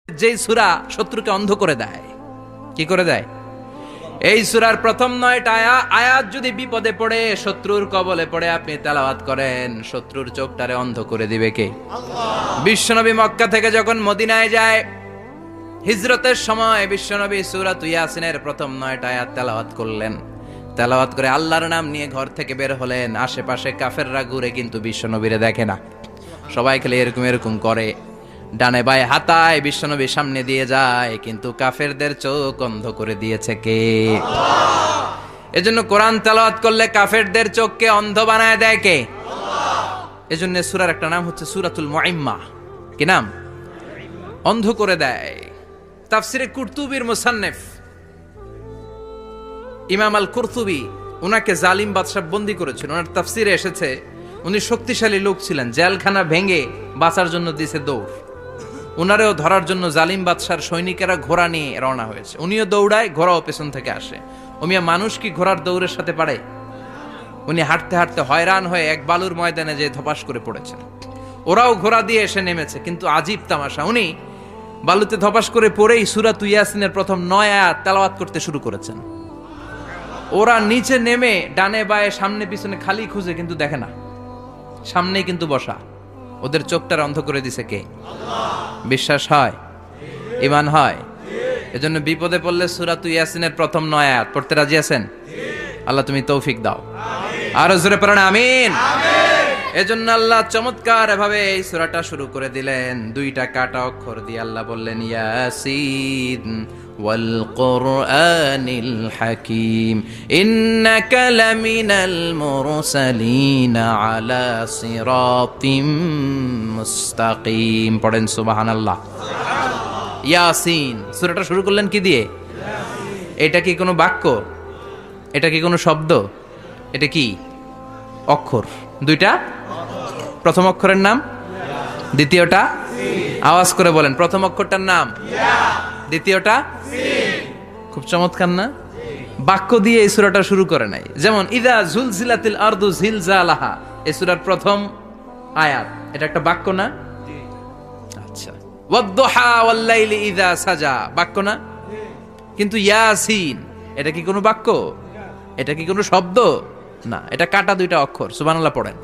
যেই সূরা শত্রুকে অন্ধ করে দেয়। কি করে দেয়? এই সূরার প্রথম 9টা আয়াত যদি বিপদে পড়ে, শত্রুর কবলে পড়ে আপনি তেলাওয়াত করেন, শত্রুর চোখটারে অন্ধ করে দিবে কে? আল্লাহ। বিশ্বনবী মক্কা থেকে যখন মদিনায় যায়, হিজরতের সময় বিশ্বনবী সূরাত ইয়াসিনের প্রথম 9টা আয়াত তেলাওয়াত করলেন। তেলাওয়াত করে আল্লাহর নাম নিয়ে ঘর থেকে বের হলেন। আশেপাশে কাফেররা ঘুরে কিন্তু বিশ্বনবীরে দেখে না, সবাই খেলে এরকম এরকম করে, ডানে বায়ে হাতায় বিশ্বনবীর সামনে দিয়ে যায়, কিন্তু কাফেরদের চোখ অন্ধ করে দিয়েছে কে? আল্লাহ। এজন্য কোরআন তেলাওয়াত করলে কাফেরদের চোখকে অন্ধ বানায় দেয় কে? আল্লাহ। এজন্য সূরার একটা নাম হচ্ছে সূরাতুল মুআম্মা। কি নাম? অন্ধ করে দেয়। তাফসিরে কুরতুবির মুসান্নিফ ইমাম আল কুরতুবি, উনাকে জালিম বাদশা বন্দী করেছিল। ওনার তাফসিরে এসেছে উনি শক্তিশালী লোক ছিলেন, জেলখানা ভেঙে বাঁচার জন্য দিছে দৌড়। উনারেও ধরার জন্য জালিম বাদশার সৈনিকেরা ঘোড়া নিয়ে রওনা হয়েছে। উনিও দৌড়ায়, ঘোড়াও পেছন থেকে আসে। ওমিয়া মানুষ কি ঘোড়ার দৌড়ের সাথে পারে? উনি হাঁটতে হাঁটতে হয়রান হয়ে এক বালুর ময়দানে যে ধপাস করে পড়েছেন। ওরাও ঘোড়া দিয়ে এসে নেমেছে, কিন্তু আজীব তামাশা, উনি বালুতে ধপাস করে পড়েই সূরাত ইয়াসিনের প্রথম 9 আয়াত তেলাওয়াত করতে শুরু করেছেন। ওরা নিচে নেমে ডানে বায়ে সামনে পিছনে খালি খুঁজে, কিন্তু দেখে না, সামনেই কিন্তু বসা। ওদের চোখটার অন্ধ করে দিছে কে? আল্লাহ। বিশ্বাস হয়? ঈমান হয়? এজন্য বিপদে পড়লে সূরাত ইয়াসিনের প্রথম 9 আয়াত পড়তে রাজি আছেন? আল্লাহ তুমি তৌফিক দাও। আরো জোরে পড়েন আমিন। এজন্য আল্লাহ চমৎকার ভাবে এই সূরাটা শুরু করে দিলেন। 2টা কাটা অক্ষর দিয়ে আল্লাহ বললেন ইয়াসিন ওয়াল কুরআনিল হাকীম ইন্নাকা লামিনাল মুরসালিন আলা সিরাতিম মুস্তাকিম। পড়েন সুবহানাল্লাহ। ইয়াসিন সূরাটা শুরু করলেন কি দিয়ে? এটা কি কোনো বাক্য? এটা কি কোনো শব্দ? এটা কি অক্ষর? 2টা। প্রথম অক্ষরের নাম, দ্বিতীয়টা আওয়াজ করে বলেন, প্রথম অক্ষরটার নাম, দ্বিতীয়টা। খুব চমৎকার না? বাক্য দিয়ে এই সূরাটা শুরু করে নাই। যেমন ইযা জুলজিলাতিল আরদু জিলজালাহা, এই সূরার প্রথম আয়াত, এটা একটা বাক্য না? আচ্ছা। ওয়াদ-দুহা ওয়াল-লাইলি ইযা সাজা, বাক্য না? কিন্তু ইয়াসিন এটা কি কোনো বাক্য? এটা কি কোনো শব্দ? না, এটা কাটা 2টা অক্ষর। সুবহানাল্লাহ পড়েন।